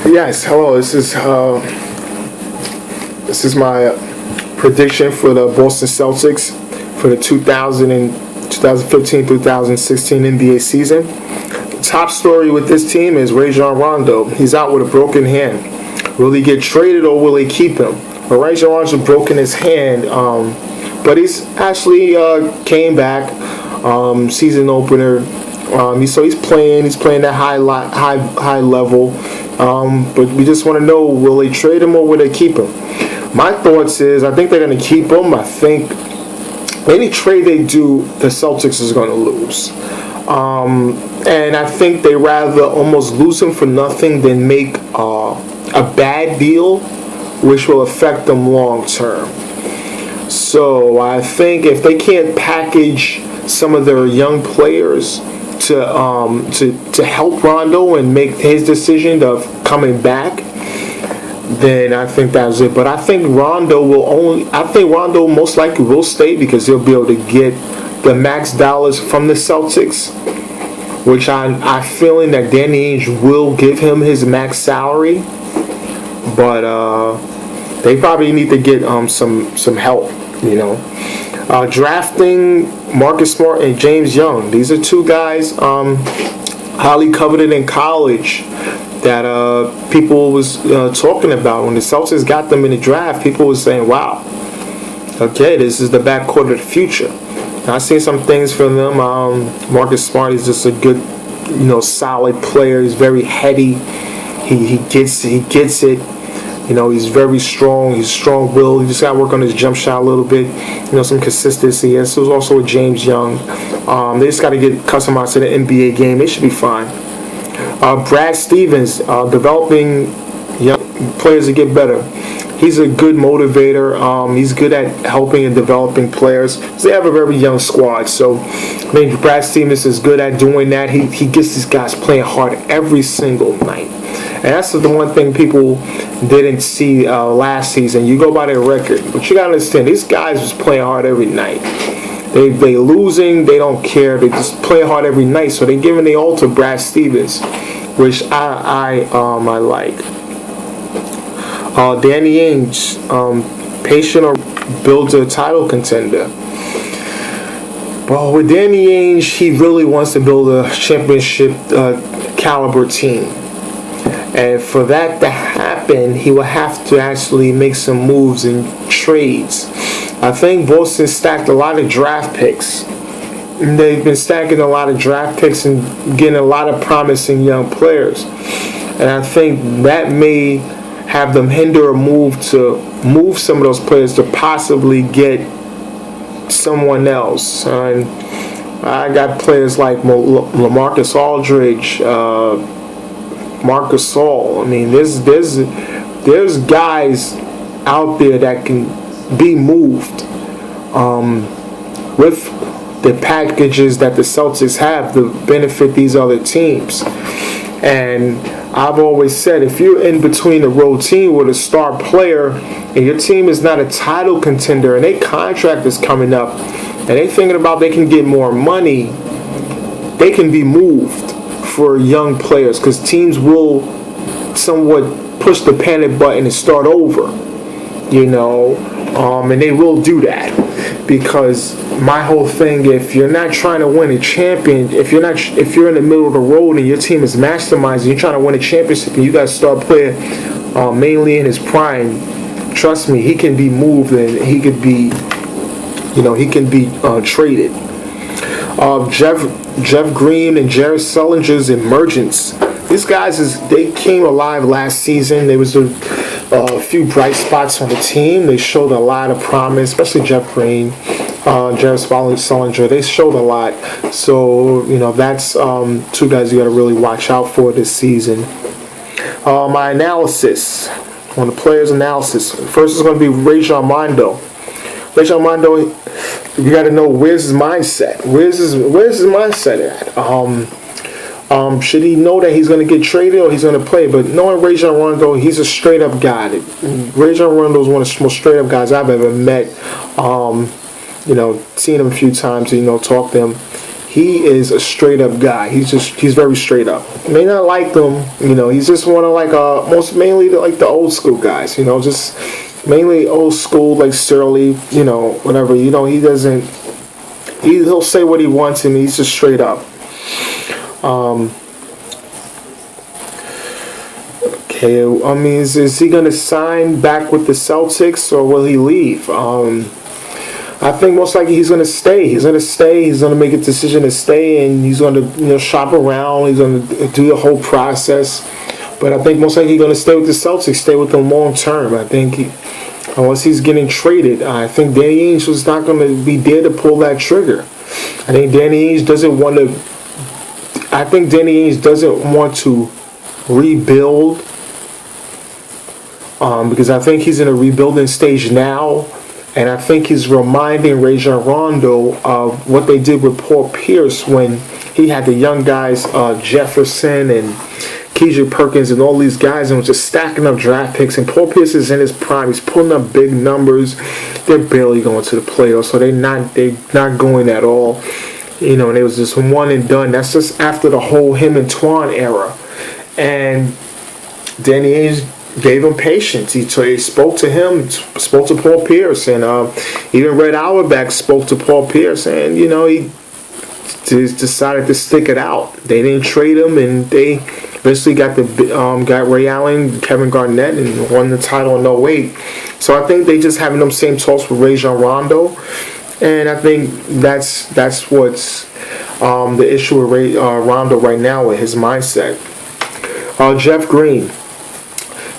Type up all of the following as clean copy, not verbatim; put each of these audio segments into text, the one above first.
Yes, hello. This is my prediction for the Boston Celtics for the 2015 2016 NBA season. The top story with this team is Rajon Rondo. He's out with a broken hand. Will he get traded or will they keep him? Well, Rajon Rondo broken his hand, but he's actually came back. Season opener. So he's playing. He's playing at high level. But we just want to know: will they trade him or will they keep him? My thoughts is I think they're going to keep him. I think any trade they do, the Celtics is going to lose. And I think they rather almost lose him for nothing than make a bad deal, which will affect them long term. So I think if they can't package some of their young players to help Rondo and make his decision of coming back, then I think that's it. But I think Rondo most likely will stay because he'll be able to get the max dollars from the Celtics, which I'm feeling that Danny Ainge will give him his max salary. But they probably need to get some help, drafting Marcus Smart and James Young. These are two guys highly coveted in college that people was talking about. When the Celtics got them in the draft, people was saying, wow, okay, this is the backcourt of the future. And I've seen some things from them. Marcus Smart is just a good, solid player. He's very heady. He gets it. He's very strong. He's strong-willed. He just got to work on his jump shot a little bit. Some consistency. Yes, there's also a James Young. They just got to get customized to the NBA game. They should be fine. Brad Stevens, developing young players to get better. He's a good motivator. He's good at helping and developing players. They have a very young squad. So, Brad Stevens is good at doing that. He gets these guys playing hard every single night. And that's the one thing people didn't see last season. You go by their record. But you got to understand, these guys was playing hard every night. They losing, they don't care. They just play hard every night. So they're giving the all to Brad Stevens, which I like. Danny Ainge, patient or builds a title contender. But with Danny Ainge, he really wants to build a championship caliber team. And for that to happen, he will have to actually make some moves and trades. I think Boston stacked a lot of draft picks. They've been stacking a lot of draft picks and getting a lot of promising young players. And I think that may have them hinder a move to move some of those players to possibly get someone else. And I got players like LaMarcus Aldridge, Marcus Gasol. There's guys out there that can be moved with the packages that the Celtics have to benefit these other teams. And I've always said, if you're in between the road team with a star player and your team is not a title contender and their contract is coming up and they thinking about they can get more money, they can be moved for young players because teams will somewhat push the panic button and start over, and they will do that because my whole thing, if you're not trying to win a champion, if you're in the middle of the road and your team is masterminding, you're trying to win a championship and you got a star player mainly in his prime, trust me, he can be moved and he can be traded. Jeff Green and Jared Sullinger's emergence. These guys they came alive last season. There was a few bright spots on the team. They showed a lot of promise, especially Jeff Green, Jared Sullinger. They showed a lot. So that's two guys you got to really watch out for this season. My analysis on the players' analysis. First is going to be Rajon Rondo. Rajon Rondo, you got to know where's his mindset. Where's his mindset at? Should he know that he's going to get traded or he's going to play? But knowing Rajon Rondo, he's a straight up guy. Rajon Rondo is one of the most straight up guys I've ever met. Seen him a few times. Talked to him. he is a straight up guy. He's very straight up. You may not like them, he's just one of mainly the old school guys, just mainly old school, like Sterling, whatever. He'll say what he wants and he's just straight up. Okay, is he going to sign back with the Celtics or will he leave? I think most likely he's going to stay. He's going to make a decision to stay, and he's going to shop around. He's going to do the whole process. But I think most likely he's going to stay with the Celtics, stay with them long term. I think unless he's getting traded, I think Danny Ainge was not going to be there to pull that trigger. I think Danny Ainge doesn't want to rebuild because I think he's in a rebuilding stage now. And I think he's reminding Rajon Rondo of what they did with Paul Pierce when he had the young guys, Jefferson and Keisha Perkins and all these guys, and was just stacking up draft picks. And Paul Pierce is in his prime. He's pulling up big numbers. They're barely going to the playoffs, so they're not going at all. And it was just one and done. That's just after the whole him and Twan era. And Danny Ainge gave him patience. He spoke to him, spoke to Paul Pierce, and even Red Auerbach spoke to Paul Pierce, and he decided to stick it out. They didn't trade him, and they eventually got Ray Allen, Kevin Garnett, and won the title in 08. So I think they just having them same talks with Rajon Rondo, and I think that's what's the issue with Rondo right now with his mindset. Jeff Green.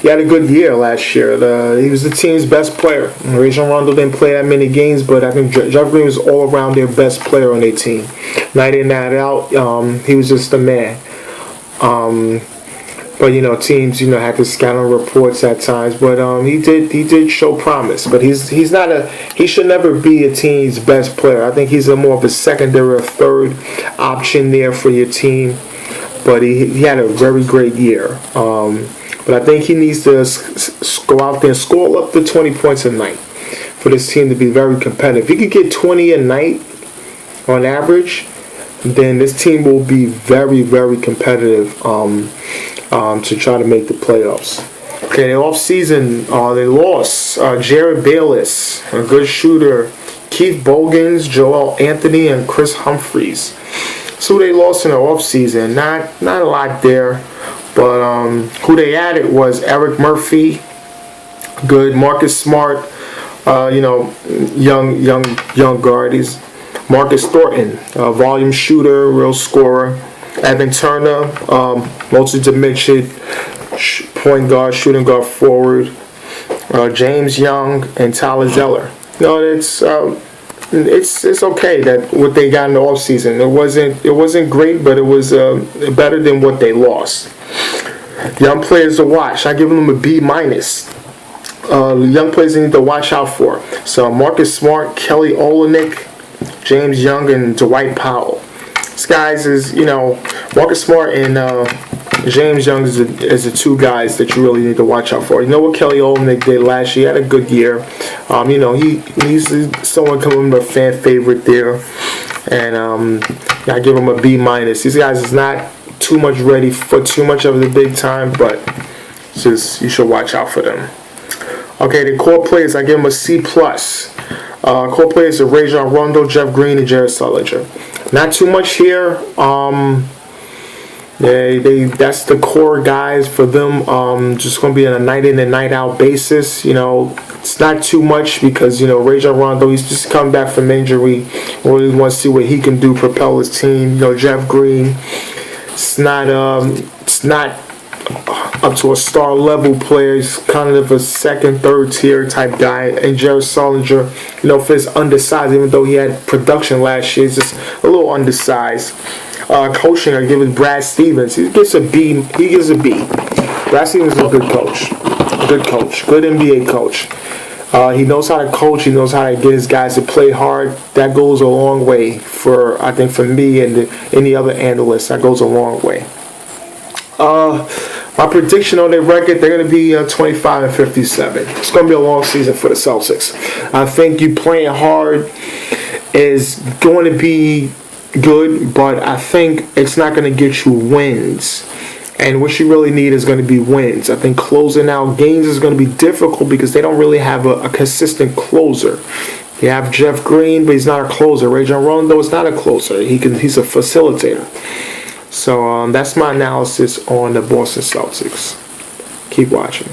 He had a good year last year. He was the team's best player. Rajon Rondo didn't play that many games, but I think Jeff Green was all around their best player on their team. Night in, night out, he was just the man. But teams had to scout reports at times. But he did show promise. But he should never be a team's best player. I think he's more of a secondary or third option there for your team. But he had a very great year. But I think he needs to go out there and score up to 20 points a night for this team to be very competitive. If he could get 20 a night on average, then this team will be very, very competitive to try to make the playoffs. Okay, the offseason, they lost Jared Bayless, a good shooter, Keith Bogans, Joel Anthony, and Chris Humphreys. So they lost in the offseason. Not a lot there. But who they added was Eric Murphy, good Marcus Smart, young guard. He's Marcus Thornton, volume shooter, real scorer. Evan Turner, multi-dimension point guard, shooting guard forward. James Young and Tyler Zeller. It's okay that what they got in the offseason. It wasn't great, but it was better than what they lost. Young players to watch. I give them a B-. Young players they need to watch out for. So Marcus Smart, Kelly Olynyk, James Young, and Dwight Powell. These guys is Marcus Smart and James Young is the two guys that you really need to watch out for. You know what Kelly Olynyk did last year? He had a good year. He's someone coming a fan favorite there, and I give him a B-. These guys is not too much ready for too much of the big time, but just you should watch out for them. Okay, the core players, I give them a C+. Core players are Rajon Rondo, Jeff Green, and Jared Sullinger. Not too much here. That's the core guys for them. Just going to be on a night in and night out basis. It's not too much because Rajon Rondo, he's just come back from injury. Really want to see what he can do, propel his team. Jeff Green, it's not up to a star level player. He's kind of a second, third tier type guy. And Jared Sullinger, for his undersized, even though he had production last year, he's just a little undersized. Coaching, I give it Brad Stevens. He gets a B. Brad Stevens is a good coach. Good NBA coach. He knows how to coach. He knows how to get his guys to play hard. That goes a long way for me and any other analysts. That goes a long way. My prediction on their record, they're going to be 25-57. It's going to be a long season for the Celtics. I think you playing hard is going to be good, but I think it's not going to get you wins. And what you really need is going to be wins. I think closing out games is going to be difficult because they don't really have a consistent closer. You have Jeff Green, but he's not a closer. Rajon Rondo is not a closer. He's a facilitator. So that's my analysis on the Boston Celtics. Keep watching.